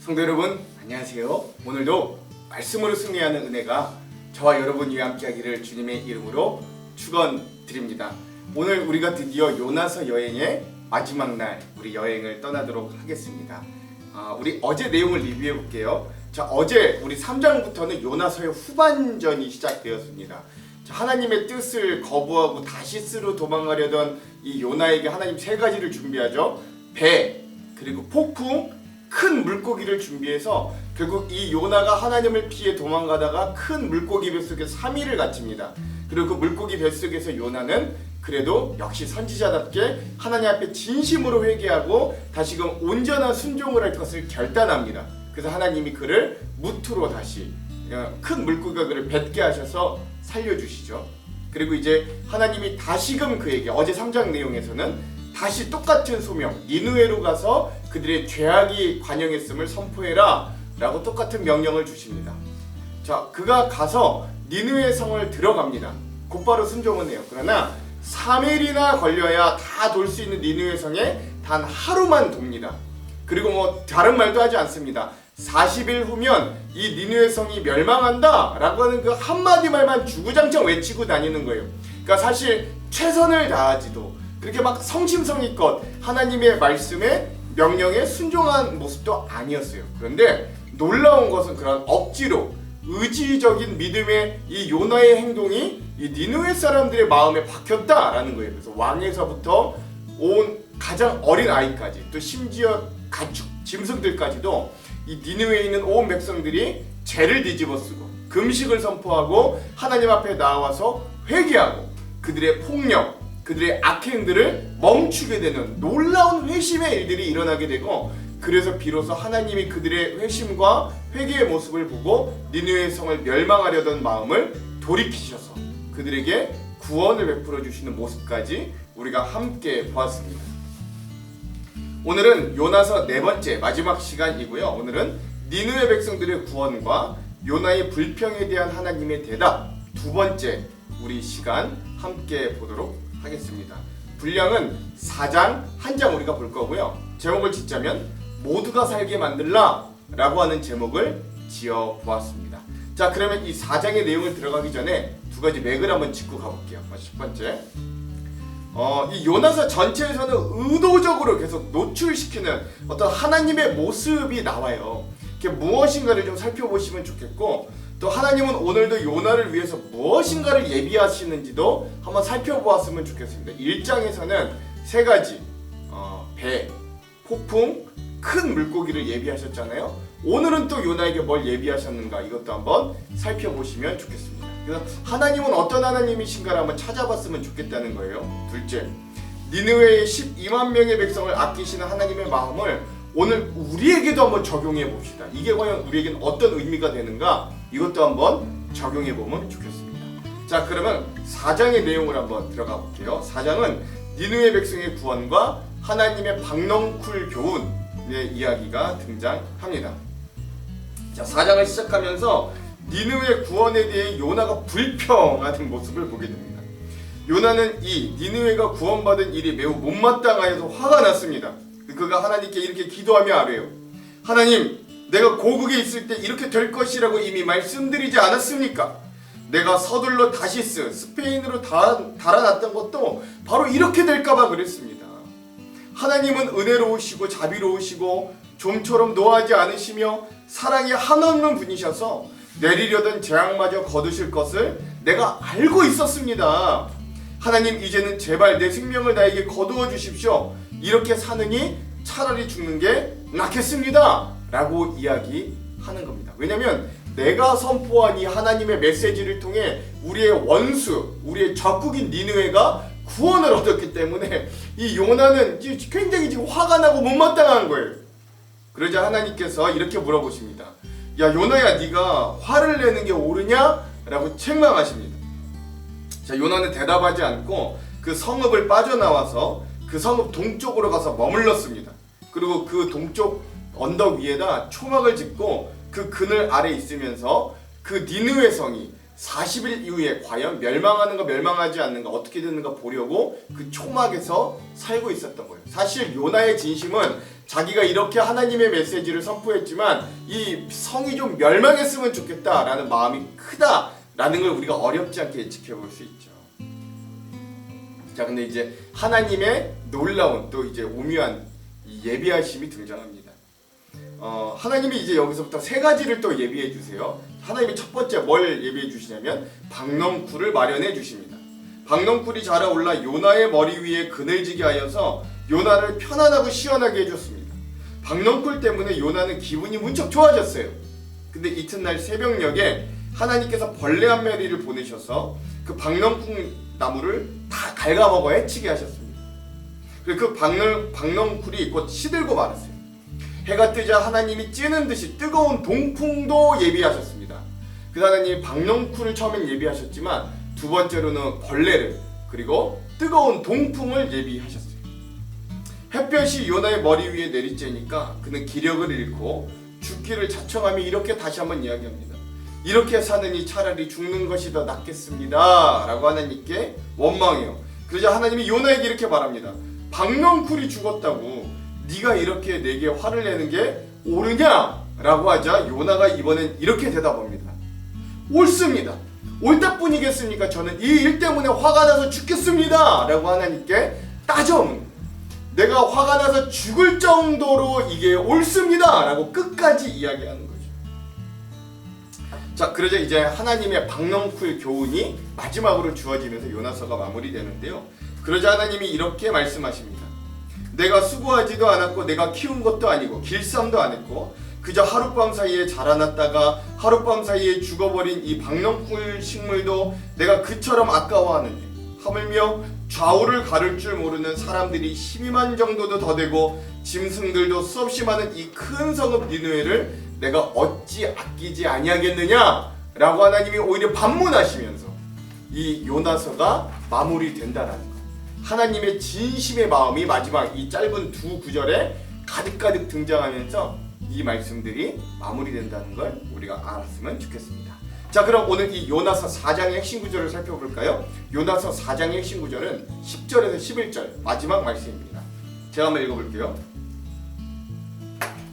성도 여러분, 안녕하세요. 오늘도 말씀으로 승리하는 은혜가 저와 여러분 위에 함께하기를 주님의 이름으로 축원드립니다. 오늘 우리가 드디어 요나서 여행의 마지막 날 우리 여행을 떠나도록 하겠습니다. 우리 어제 내용을 리뷰해 볼게요. 자, 어제 우리 3장부터는 요나서의 후반전이 시작되었습니다. 자, 하나님의 뜻을 거부하고 다시스로 도망가려던 이 요나에게 하나님 세 가지를 준비하죠. 배, 그리고 폭풍, 큰 물고기를 준비해서 결국 이 요나가 하나님을 피해 도망가다가 큰 물고기 뱃속에 3일을 갇힙니다. 그리고 그 물고기 뱃속에서 요나는 그래도 역시 선지자답게 하나님 앞에 진심으로 회개하고 다시금 온전한 순종을 할 것을 결단합니다. 그래서 하나님이 그를 무트로 다시 큰 물고기가 그를 뱉게 하셔서 살려주시죠. 그리고 이제 하나님이 다시금 그에게 어제 3장 내용에서는 다시 똑같은 소명, 니느웨로 가서 그들의 죄악이 관영했음을 선포해라 라고 똑같은 명령을 주십니다. 자, 그가 가서 니느웨 성을 들어갑니다. 곧바로 순종은 해요. 그러나 3일이나 걸려야 다 돌 수 있는 니느웨 성에 단 하루만 돕니다. 그리고 다른 말도 하지 않습니다. 40일 후면 이 니느웨 성이 멸망한다 라고 하는 그 한마디 말만 주구장창 외치고 다니는 거예요. 그러니까 사실 최선을 다하지도 그렇게 막 성심성의껏 하나님의 말씀에 명령에 순종한 모습도 아니었어요. 그런데 놀라운 것은 그런 억지로 의지적인 믿음의 이 요나의 행동이 이 니느웨 사람들의 마음에 박혔다라는 거예요. 그래서 왕에서부터 온 가장 어린 아이까지 또 심지어 가축, 짐승들까지도 이 니느웨에 있는 온 백성들이 죄를 뒤집어쓰고 금식을 선포하고 하나님 앞에 나와서 회개하고 그들의 폭력, 그들의 악행들을 멈추게 되는 놀라운 회심의 일들이 일어나게 되고, 그래서 비로소 하나님이 그들의 회심과 회개의 모습을 보고 니느웨 성을 멸망하려던 마음을 돌이키셔서 그들에게 구원을 베풀어 주시는 모습까지 우리가 함께 보았습니다. 오늘은 요나서 네 번째 마지막 시간이고요. 오늘은 니느웨 백성들의 구원과 요나의 불평에 대한 하나님의 대답 두 번째 우리 시간 함께 보도록 하겠습니다. 분량은 4장 1장 우리가 볼 거고요. 제목을 짓자면 모두가 살게 만들라 라고 하는 제목을 지어 보았습니다. 자, 그러면 이 4장의 내용을 들어가기 전에 두 가지 맥을 한번 짚고 가볼게요. 첫 번째, 이 요나서 전체에서는 의도적으로 계속 노출시키는 어떤 하나님의 모습이 나와요. 그게 무엇인가를 좀 살펴보시면 좋겠고, 또 하나님은 오늘도 요나를 위해서 무엇인가를 예비하시는지도 한번 살펴보았으면 좋겠습니다. 1장에서는 세 가지 배, 폭풍, 큰 물고기를 예비하셨잖아요. 오늘은 또 요나에게 뭘 예비하셨는가 이것도 한번 살펴보시면 좋겠습니다. 그래서 하나님은 어떤 하나님이신가를 한번 찾아봤으면 좋겠다는 거예요. 둘째, 니느웨의 12만 명의 백성을 아끼시는 하나님의 마음을 오늘 우리에게도 한번 적용해 봅시다. 이게 과연 우리에게는 어떤 의미가 되는가 이것도 한번 적용해 보면 좋겠습니다. 자, 그러면 4장의 내용을 한번 들어가 볼게요. 4장은 니느웨 백성의 구원과 하나님의 박넝쿨 교훈의 이야기가 등장합니다. 자, 4장을 시작하면서 니느웨 구원에 대해 요나가 불평하는 모습을 보게 됩니다. 요나는 이 니느웨가 구원받은 일이 매우 못마땅하여서 화가 났습니다. 그가 하나님께 이렇게 기도하며 아뢰요. 하나님, 내가 고국에 있을 때 이렇게 될 것이라고 이미 말씀드리지 않았습니까? 내가 서둘러 다시스, 스페인으로 달아났던 것도 바로 이렇게 될까봐 그랬습니다. 하나님은 은혜로우시고 자비로우시고 좀처럼 노하지 않으시며 사랑이 한없는 분이셔서 내리려던 재앙마저 거두실 것을 내가 알고 있었습니다. 하나님, 이제는 제발 내 생명을 나에게 거두어 주십시오. 이렇게 사느니 차라리 죽는 게 낫겠습니다 라고 이야기하는 겁니다. 왜냐하면 내가 선포한 이 하나님의 메시지를 통해 우리의 원수, 우리의 적국인 니느웨가 구원을 얻었기 때문에 이 요나는 굉장히 지금 화가 나고 못마땅한 거예요. 그러자 하나님께서 이렇게 물어보십니다. 야, 요나야, 네가 화를 내는 게 옳으냐? 라고 책망하십니다. 자, 요나는 대답하지 않고 그 성읍을 빠져나와서 그 성읍 동쪽으로 가서 머물렀습니다. 그리고 그 동쪽 언덕 위에다 초막을 짓고 그 그늘 아래 있으면서 그 니느웨 성이 40일 이후에 과연 멸망하는가 멸망하지 않는가 어떻게 되는가 보려고 그 초막에서 살고 있었던 거예요. 사실 요나의 진심은 자기가 이렇게 하나님의 메시지를 선포했지만 이 성이 좀 멸망했으면 좋겠다라는 마음이 크다라는 걸 우리가 어렵지 않게 지켜볼 수 있죠. 자, 근데 이제 하나님의 놀라운 또 이제 오묘한 예비하심이 등장합니다. 하나님이 이제 여기서부터 세 가지를 또 예비해 주세요. 하나님이 첫 번째 뭘 예비해 주시냐면 박넝쿨을 마련해 주십니다. 박넝쿨이 자라올라 요나의 머리 위에 그늘지게 하여서 요나를 편안하고 시원하게 해줬습니다. 박넝쿨 때문에 요나는 기분이 문쩍 좋아졌어요. 근데 이튿날 새벽녘에 하나님께서 벌레 한 마리를 보내셔서 그 박넝쿨 나무를 다 갉아먹어 해치게 하셨습니다. 그리고 그 박넝쿨이 곧 시들고 말았어요. 해가 뜨자 하나님이 찌는 듯이 뜨거운 동풍도 예비하셨습니다. 그 하나님이 박넝쿨을 처음엔 예비하셨지만 두 번째로는 벌레를 그리고 뜨거운 동풍을 예비하셨어요. 햇볕이 요나의 머리 위에 내리쬐니까 그는 기력을 잃고 죽기를 자청하며 이렇게 다시 한번 이야기합니다. 이렇게 사느니 차라리 죽는 것이 더 낫겠습니다 라고 하나님께 원망해요. 그러자 하나님이 요나에게 이렇게 말합니다. 박넝쿨이 죽었다고 네가 이렇게 내게 화를 내는 게 옳으냐? 라고 하자 요나가 이번엔 이렇게 대답합니다. 옳습니다. 옳다 뿐이겠습니까? 저는 이 일 때문에 화가 나서 죽겠습니다 라고 하나님께 따져옵니다. 내가 화가 나서 죽을 정도로 이게 옳습니다 라고 끝까지 이야기하는 거죠. 자, 그러자 이제 하나님의 박넝쿨 교훈이 마지막으로 주어지면서 요나서가 마무리되는데요. 그러자 하나님이 이렇게 말씀하십니다. 내가 수고하지도 않았고 내가 키운 것도 아니고 길쌈도 안 했고 그저 하룻밤 사이에 자라났다가 하룻밤 사이에 죽어버린 이 박넝쿨 식물도 내가 그처럼 아까워하느냐. 하물며 좌우를 가를 줄 모르는 사람들이 12만 정도도 더 되고 짐승들도 수없이 많은 이 큰 성읍 니느웨를 내가 어찌 아끼지 아니하겠느냐 라고 하나님이 오히려 반문하시면서 이 요나서가 마무리된다라는 것. 하나님의 진심의 마음이 마지막 이 짧은 두 구절에 가득가득 등장하면서 이 말씀들이 마무리된다는 걸 우리가 알았으면 좋겠습니다. 자, 그럼 오늘 이 요나서 4장의 핵심 구절을 살펴볼까요? 요나서 4장의 핵심 구절은 10절에서 11절 마지막 말씀입니다. 제가 한번 읽어볼게요.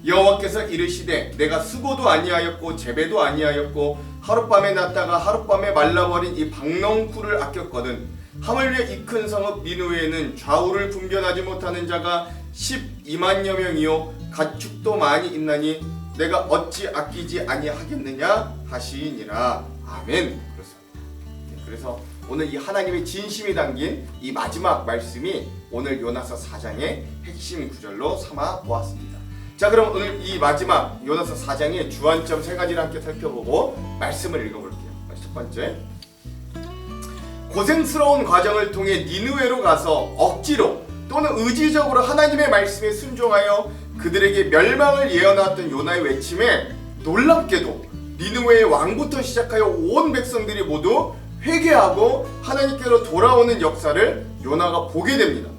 여호와께서 이르시되 내가 수고도 아니하였고 재배도 아니하였고 하룻밤에 났다가 하룻밤에 말라버린 이 박넝쿨을 아꼈거든 하물며 이 큰 성읍 니느웨에는 좌우를 분별하지 못하는 자가 12만여 명이요 가축도 많이 있나니 내가 어찌 아끼지 아니하겠느냐 하시니라. 아멘. 그렇습니다. 그래서 오늘 이 하나님의 진심이 담긴 이 마지막 말씀이 오늘 요나서 4장의 핵심 구절로 삼아 보았습니다. 자, 그럼 오늘 이 마지막 요나서 4장의 주안점 세 가지를 함께 살펴보고 말씀을 읽어볼게요. 첫 번째, 고생스러운 과정을 통해 니느웨로 가서 억지로 또는 의지적으로 하나님의 말씀에 순종하여 그들에게 멸망을 예언하던 요나의 외침에 놀랍게도 니느웨의 왕부터 시작하여 온 백성들이 모두 회개하고 하나님께로 돌아오는 역사를 요나가 보게 됩니다.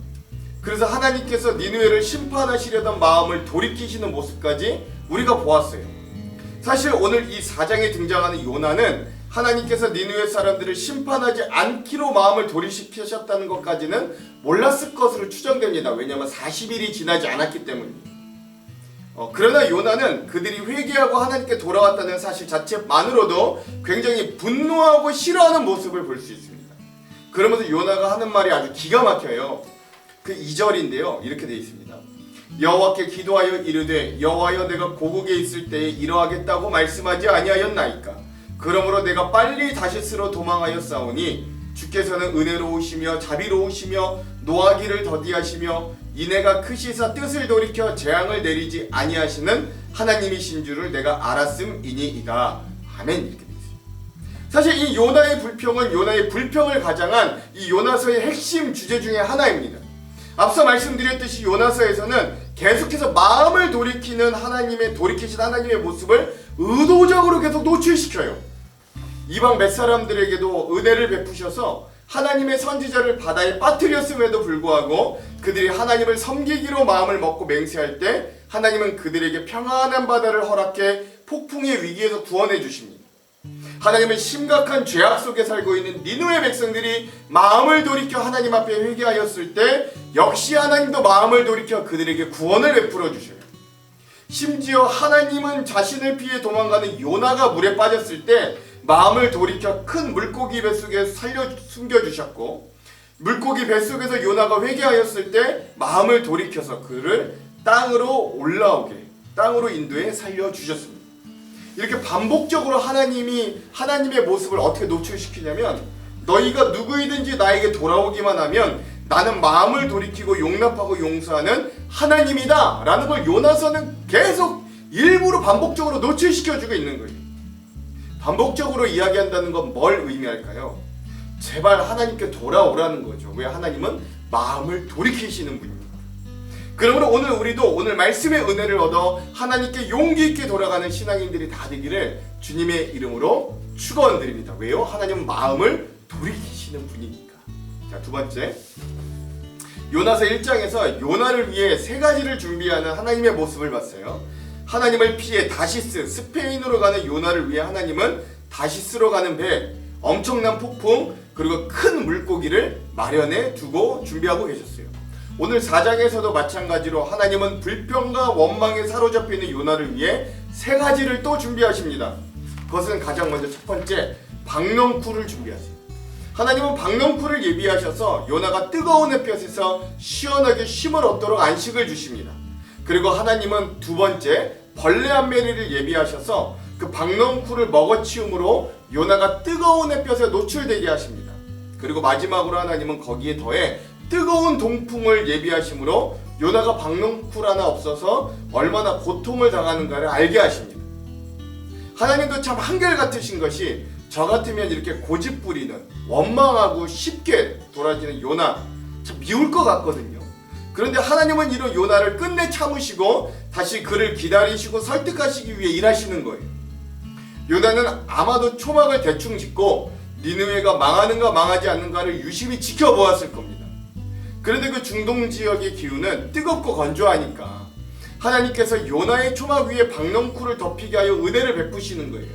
그래서 하나님께서 니느웨를 심판하시려던 마음을 돌이키시는 모습까지 우리가 보았어요. 사실 오늘 이 4장에 등장하는 요나는 하나님께서 니느웨 사람들을 심판하지 않기로 마음을 돌이키셨다는 것까지는 몰랐을 것으로 추정됩니다. 왜냐하면 40일이 지나지 않았기 때문입니다. 그러나 요나는 그들이 회개하고 하나님께 돌아왔다는 사실 자체만으로도 굉장히 분노하고 싫어하는 모습을 볼 수 있습니다. 그러면서 요나가 하는 말이 아주 기가 막혀요. 그 2절인데요. 이렇게 되어 있습니다. 여호와께 기도하여 이르되 여호와여 내가 고국에 있을 때에 이러하겠다고 말씀하지 아니하였나이까. 그러므로 내가 빨리 다시스로 도망하여 싸우니 주께서는 은혜로우시며 자비로우시며 노하기를 더디하시며 이내가 크시사 뜻을 돌이켜 재앙을 내리지 아니하시는 하나님이신 줄을 내가 알았음이니이다. 아멘. 이렇게 되어 있습니다. 사실 이 요나의 불평은 요나의 불평을 가장한 이 요나서의 핵심 주제 중에 하나입니다. 앞서 말씀드렸듯이 요나서에서는 계속해서 마음을 돌이키신 하나님의 모습을 의도적으로 계속 노출시켜요. 이방 몇 사람들에게도 은혜를 베푸셔서 하나님의 선지자를 바다에 빠뜨렸음에도 불구하고 그들이 하나님을 섬기기로 마음을 먹고 맹세할 때 하나님은 그들에게 평안한 바다를 허락해 폭풍의 위기에서 구원해 주십니다. 하나님은 심각한 죄악 속에 살고 있는 니느웨 백성들이 마음을 돌이켜 하나님 앞에 회개하였을 때 역시 하나님도 마음을 돌이켜 그들에게 구원을 베풀어 주셔요. 심지어 하나님은 자신을 피해 도망가는 요나가 물에 빠졌을 때 마음을 돌이켜 큰 물고기 뱃속에 숨겨주셨고, 물고기 뱃속에서 요나가 회개하였을 때 마음을 돌이켜서 그를 땅으로 인도해 살려주셨습니다. 이렇게 반복적으로 하나님의 모습을 어떻게 노출시키냐면, 너희가 누구이든지 나에게 돌아오기만 하면 나는 마음을 돌이키고 용납하고 용서하는 하나님이다 라는 걸 요나서는 계속 일부러 반복적으로 노출시켜주고 있는 거예요. 반복적으로 이야기한다는 건 뭘 의미할까요? 제발 하나님께 돌아오라는 거죠. 왜? 하나님은 마음을 돌이키시는 분입니다. 그러므로 오늘 말씀의 은혜를 얻어 하나님께 용기 있게 돌아가는 신앙인들이 다 되기를 주님의 이름으로 축원드립니다. 왜요? 하나님은 마음을 돌이키시는 분이니까. 자, 두 번째, 요나서 1장에서 요나를 위해 세 가지를 준비하는 하나님의 모습을 봤어요. 하나님을 피해 다시스, 스페인으로 가는 요나를 위해 하나님은 다시스로 가는 배, 엄청난 폭풍, 그리고 큰 물고기를 마련해 두고 준비하고 계셨어요. 오늘 4장에서도 마찬가지로 하나님은 불평과 원망에 사로잡혀 있는 요나를 위해 세 가지를 또 준비하십니다. 그것은 가장 먼저 첫 번째, 박넝쿨을 준비하세요. 하나님은 박넝쿨을 예비하셔서 요나가 뜨거운 햇볕에서 시원하게 쉼을 얻도록 안식을 주십니다. 그리고 하나님은 두 번째, 벌레 한 마리를 예비하셔서 그 박넝쿨을 먹어치움으로 요나가 뜨거운 햇볕에 노출되게 하십니다. 그리고 마지막으로 하나님은 거기에 더해 뜨거운 동풍을 예비하심으로 요나가 박넝쿨 하나 없어서 얼마나 고통을 당하는가를 알게 하십니다. 하나님도 참 한결같으신 것이, 저 같으면 이렇게 고집부리는, 원망하고 쉽게 돌아지는 요나 참 미울 것 같거든요. 그런데 하나님은 이런 요나를 끝내 참으시고 다시 그를 기다리시고 설득하시기 위해 일하시는 거예요. 요나는 아마도 초막을 대충 짓고 니느웨가 망하는가 망하지 않는가를 유심히 지켜보았을 겁니다. 그런데 그 중동 지역의 기후는 뜨겁고 건조하니까 하나님께서 요나의 초막 위에 박넝쿨을 덮이게 하여 은혜를 베푸시는 거예요.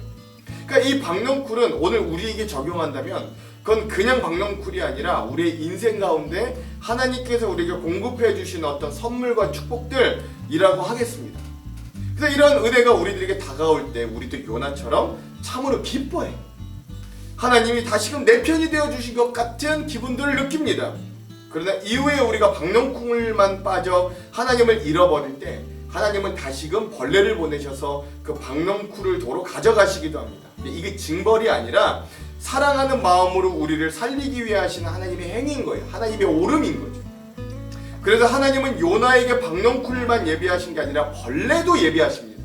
그러니까 이 박넝쿨은 오늘 우리에게 적용한다면 그건 그냥 박넝쿨이 아니라 우리의 인생 가운데 하나님께서 우리에게 공급해 주시는 어떤 선물과 축복들이라고 하겠습니다. 그래서 이런 은혜가 우리들에게 다가올 때 우리도 요나처럼 참으로 기뻐해요. 하나님이 다시금 내 편이 되어 주신 것 같은 기분들을 느낍니다. 그러나 이후에 우리가 박넝쿨만 빠져 하나님을 잃어버릴 때 하나님은 다시금 벌레를 보내셔서 그 박넝쿨을 도로 가져가시기도 합니다. 이게 징벌이 아니라 사랑하는 마음으로 우리를 살리기 위해 하시는 하나님의 행위인 거예요. 하나님의 오름인 거죠. 그래서 하나님은 요나에게 박넝쿨만 예비하신 게 아니라 벌레도 예비하십니다.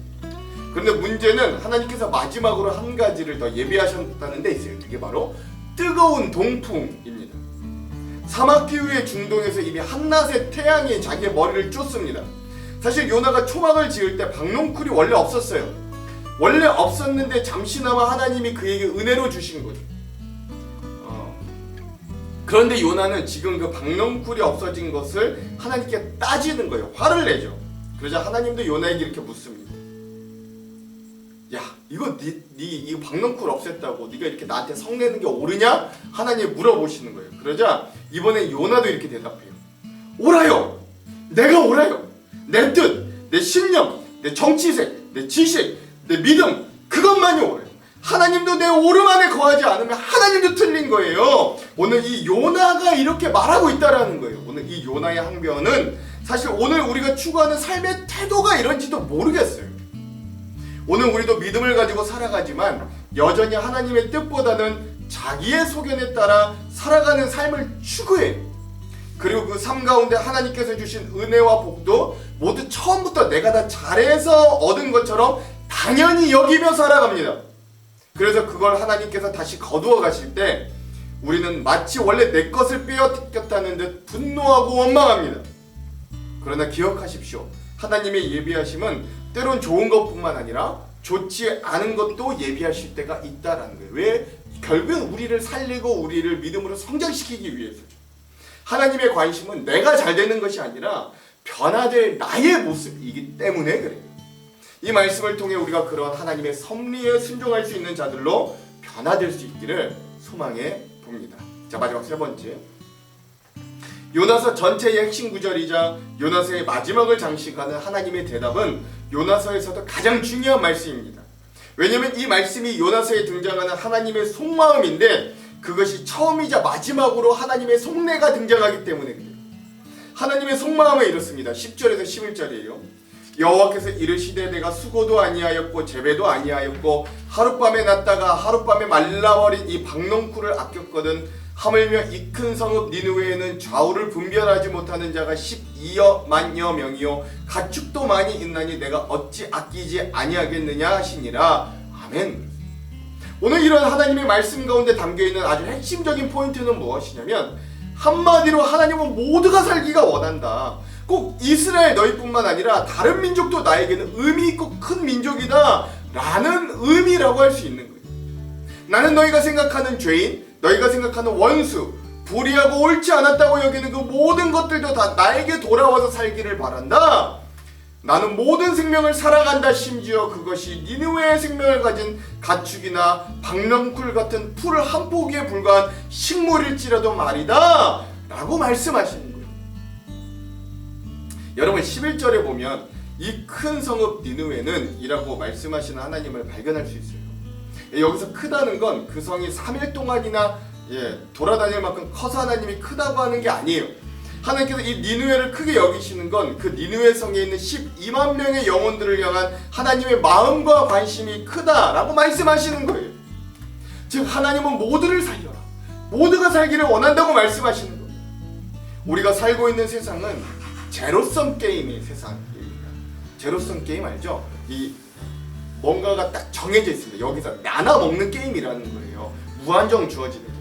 그런데 문제는 하나님께서 마지막으로 한 가지를 더 예비하셨다는 데 있어요. 그게 바로 뜨거운 동풍입니다. 사막 기후의 중동에서 이미 한낮에 태양이 자기의 머리를 쫓습니다. 사실 요나가 초막을 지을 때 박넝쿨이 원래 없었어요. 원래 없었는데 잠시나마 하나님이 그에게 은혜로 주신 거죠. 그런데 요나는 지금 그 박넝쿨이 없어진 것을 하나님께 따지는 거예요. 화를 내죠. 그러자 하나님도 요나에게 이렇게 묻습니다. 야, 이거 이 박넝쿨 없앴다고 네가 이렇게 나한테 성내는 게 옳으냐? 하나님 물어보시는 거예요. 그러자 이번에 요나도 이렇게 대답해요. 옳아요. 내가 옳아요. 내 뜻, 내 신념, 내 정치색, 내 지식, 내 믿음, 그것만이 옳아요. 하나님도 내 오름 안에 거하지 않으면 하나님도 틀린 거예요. 오늘 이 요나가 이렇게 말하고 있다라는 거예요. 오늘 이 요나의 항변은 사실 오늘 우리가 추구하는 삶의 태도가 이런지도 모르겠어요. 오늘 우리도 믿음을 가지고 살아가지만 여전히 하나님의 뜻보다는 자기의 소견에 따라 살아가는 삶을 추구해요. 그리고 그 삶 가운데 하나님께서 주신 은혜와 복도 모두 처음부터 내가 다 잘해서 얻은 것처럼 당연히 여기며 살아갑니다. 그래서 그걸 하나님께서 다시 거두어 가실 때 우리는 마치 원래 내 것을 빼앗겼다는 듯 분노하고 원망합니다. 그러나 기억하십시오. 하나님의 예비하심은 때론 좋은 것뿐만 아니라 좋지 않은 것도 예비하실 때가 있다라는 거예요. 왜? 결국은 우리를 살리고 우리를 믿음으로 성장시키기 위해서죠. 하나님의 관심은 내가 잘 되는 것이 아니라 변화될 나의 모습이기 때문에 그래요. 이 말씀을 통해 우리가 그런 하나님의 섭리에 순종할 수 있는 자들로 변화될 수 있기를 소망해 봅니다. 자, 마지막 세 번째, 요나서 전체의 핵심 구절이자 요나서의 마지막을 장식하는 하나님의 대답은 요나서에서도 가장 중요한 말씀입니다. 왜냐하면 이 말씀이 요나서에 등장하는 하나님의 속마음인데 그것이 처음이자 마지막으로 하나님의 속내가 등장하기 때문에 그래요. 하나님의 속마음은 이렇습니다. 10절에서 11절이에요. 여호와께서 이르시되 내가 수고도 아니하였고 재배도 아니하였고 하룻밤에 났다가 하룻밤에 말라버린 이 박농쿨을 아꼈거든. 하물며 이 큰 성읍 니느웨에는 좌우를 분별하지 못하는 자가 12여 만여 명이요 가축도 많이 있나니 내가 어찌 아끼지 아니하겠느냐 하시니라. 아멘. 오늘 이런 하나님의 말씀 가운데 담겨있는 아주 핵심적인 포인트는 무엇이냐면, 한마디로 하나님은 모두가 살기가 원한다. 꼭 이스라엘 너희뿐만 아니라 다른 민족도 나에게는 의미 있고 큰 민족이다 라는 의미라고 할 수 있는 거예요. 나는 너희가 생각하는 죄인, 너희가 생각하는 원수, 불의하고 옳지 않았다고 여기는 그 모든 것들도 다 나에게 돌아와서 살기를 바란다. 나는 모든 생명을 사랑한다. 심지어 그것이 니느웨의 생명을 가진 가축이나 박넝쿨 같은 풀 한 포기에 불과한 식물일지라도 말이다 라고 말씀하시는 거예요. 여러분 11절에 보면 이 큰 성읍 니느웨는 이라고 말씀하시는 하나님을 발견할 수 있어요. 여기서 크다는 건 그 성이 3일 동안이나 돌아다닐 만큼 커서 하나님이 크다고 하는 게 아니에요. 하나님께서 이 니느웨를 크게 여기시는 건 그 니느웨 성에 있는 12만 명의 영혼들을 향한 하나님의 마음과 관심이 크다라고 말씀하시는 거예요. 즉 하나님은 모두를 살려라, 모두가 살기를 원한다고 말씀하시는 거예요. 우리가 살고 있는 세상은 제로섬 게임의 세상입니다. 제로섬 게임 알죠? 이 뭔가가 딱 정해져 있습니다. 여기서 나눠 먹는 게임이라는 거예요. 무한정 주어지는 거.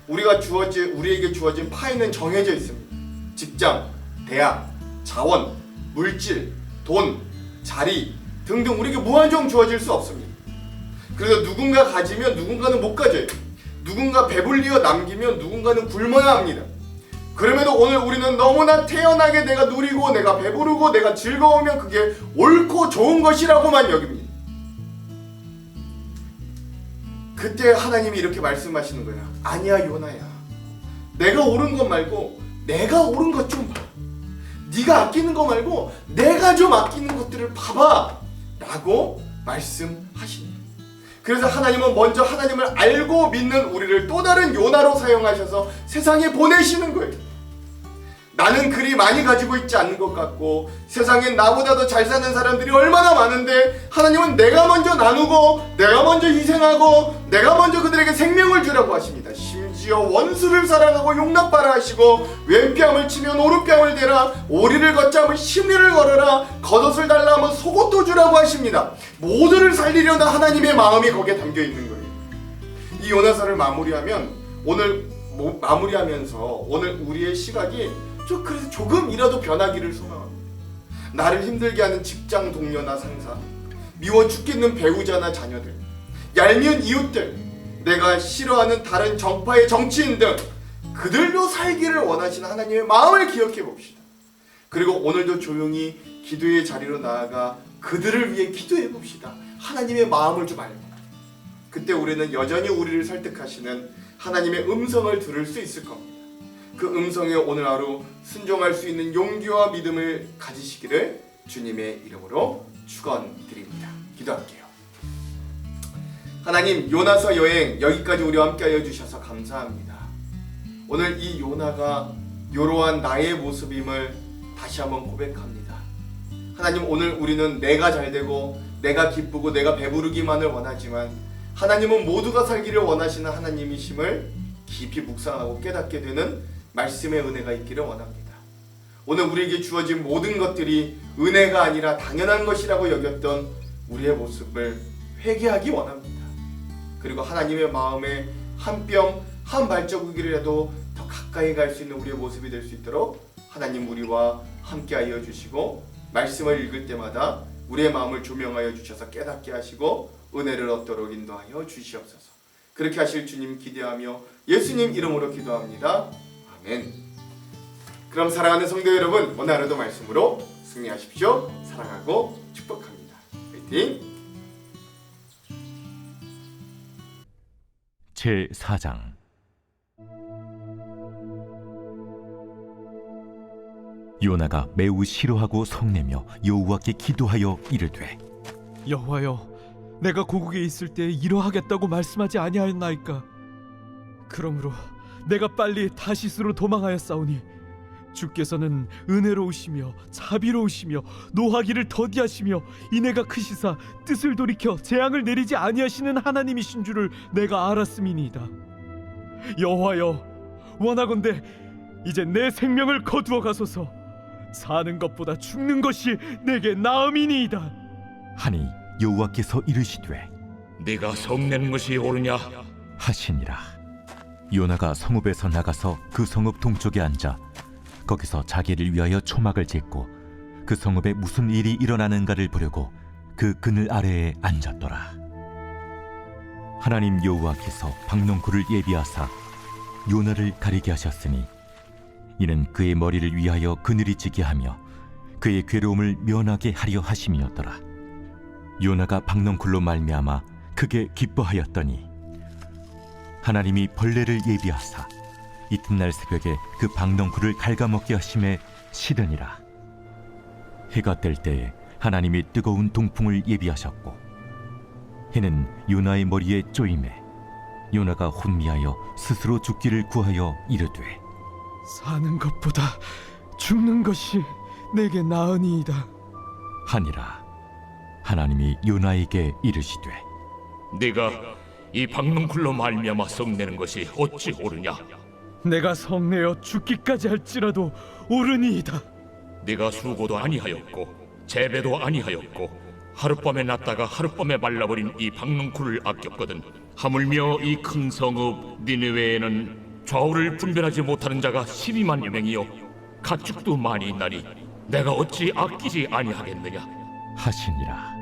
우리에게 주어진 파이는 정해져 있습니다. 직장, 대학, 자원, 물질, 돈, 자리 등등 우리에게 무한정 주어질 수 없습니다. 그래서 누군가 가지면 누군가는 못 가져요. 누군가 배불리어 남기면 누군가는 굶어야 합니다. 그럼에도 오늘 우리는 너무나 태연하게 내가 누리고 내가 배부르고 내가 즐거우면 그게 옳고 좋은 것이라고만 여깁니다. 그때 하나님이 이렇게 말씀하시는 거야. 아니야 요나야, 내가 옳은 것 말고 내가 옳은 것 좀 봐. 네가 아끼는 거 말고 내가 좀 아끼는 것들을 봐봐 라고 말씀하시는 거예요. 그래서 하나님은 먼저 하나님을 알고 믿는 우리를 또 다른 요나로 사용하셔서 세상에 보내시는 거예요. 나는 그리 많이 가지고 있지 않는 것 같고 세상엔 나보다도 잘 사는 사람들이 얼마나 많은데 하나님은 내가 먼저 나누고 내가 먼저 희생하고 내가 먼저 그들에게 생명을 주라고 하십니다. 심지어 원수를 사랑하고 용납하라 하시고 왼뺨을 치면 오른뺨을 대라, 오리를 걷자 하면 심리를 걸어라, 겉옷을 달라 하면 속옷도 주라고 하십니다. 모두를 살리려는 하나님의 마음이 거기에 담겨 있는 거예요. 이 요나서를 마무리하면서 오늘 우리의 시각이 그래서 조금이라도 변하기를 소망합니다. 나를 힘들게 하는 직장 동료나 상사, 미워 죽겠는 배우자나 자녀들, 얄미운 이웃들, 내가 싫어하는 다른 정파의 정치인 등 그들도 살기를 원하시는 하나님의 마음을 기억해 봅시다. 그리고 오늘도 조용히 기도의 자리로 나아가 그들을 위해 기도해 봅시다. 하나님의 마음을 좀 알고. 그때 우리는 여전히 우리를 설득하시는 하나님의 음성을 들을 수 있을 겁니다. 그 음성에 오늘 하루 순종할 수 있는 용기와 믿음을 가지시기를 주님의 이름으로 축원드립니다. 기도할게요. 하나님, 요나서 여행 여기까지 우리와 함께하여 주셔서 감사합니다. 오늘 이 요나가 요로한 나의 모습임을 다시 한번 고백합니다. 하나님, 오늘 우리는 내가 잘되고 내가 기쁘고 내가 배부르기만을 원하지만 하나님은 모두가 살기를 원하시는 하나님이심을 깊이 묵상하고 깨닫게 되는 말씀의 은혜가 있기를 원합니다. 오늘 우리에게 주어진 모든 것들이 은혜가 아니라 당연한 것이라고 여겼던 우리의 모습을 회개하기 원합니다. 그리고 하나님의 마음에 한 뼘 한 발자국이라도 더 가까이 갈 수 있는 우리의 모습이 될 수 있도록 하나님 우리와 함께하여 주시고 말씀을 읽을 때마다 우리의 마음을 조명하여 주셔서 깨닫게 하시고 은혜를 얻도록 인도하여 주시옵소서. 그렇게 하실 주님 기대하며 예수님 이름으로 기도합니다. 아멘. 그럼 사랑하는 성도 여러분, 오늘 하루도 말씀으로 승리하십시오. 사랑하고 축복합니다. 화이팅! 제4장. 요나가 매우 싫어하고 성내며 여호와께 기도하여 이르되, 여호와여, 내가 고국에 있을 때 이러하겠다고 말씀하지 아니하였나이까? 그러므로 내가 빨리 다시스로 도망하였사오니 주께서는 은혜로우시며 자비로우시며 노하기를 더디하시며 인애가 크시사 뜻을 돌이켜 재앙을 내리지 아니하시는 하나님이신 줄을 내가 알았음이니이다. 여호와여, 원하건대 이제 내 생명을 거두어 가소서. 사는 것보다 죽는 것이 내게 나음이니이다. 하니 여호와께서 이르시되, 네가 성내는 것이 옳으냐? 하시니라. 요나가 성읍에서 나가서 그 성읍 동쪽에 앉아 거기서 자기를 위하여 초막을 짓고 그 성읍에 무슨 일이 일어나는가를 보려고 그 그늘 아래에 앉았더라. 하나님 여호와께서 박농쿨을 예비하사 요나를 가리게 하셨으니 이는 그의 머리를 위하여 그늘이 지게 하며 그의 괴로움을 면하게 하려 하심이었더라. 요나가 박농쿨로 말미암아 크게 기뻐하였더니 하나님이 벌레를 예비하사 이튿날 새벽에 그 박농쿨을 갉아먹게 하심에 싫으니라. 해가 뜰 때에 하나님이 뜨거운 동풍을 예비하셨고 해는 요나의 머리에 쪼임에 요나가 혼미하여 스스로 죽기를 구하여 이르되, 사는 것보다 죽는 것이 내게 나으니이다. 하니라. 하나님이 요나에게 이르시되, 네가 이 박농쿨로 말미암아 성내는 것이 어찌 옳으냐? 내가 성내어 죽기까지 할지라도 옳으니이다. 네가 수고도 아니하였고 재배도 아니하였고 하룻밤에 났다가 하룻밤에 말라버린 이 박농쿨을 아꼈거든. 하물며 이 큰 성읍 니느웨에는 좌우를 분별하지 못하는 자가 12만여 명이요 가축도 많이 있나니 내가 어찌 아끼지 아니하겠느냐? 하시니라.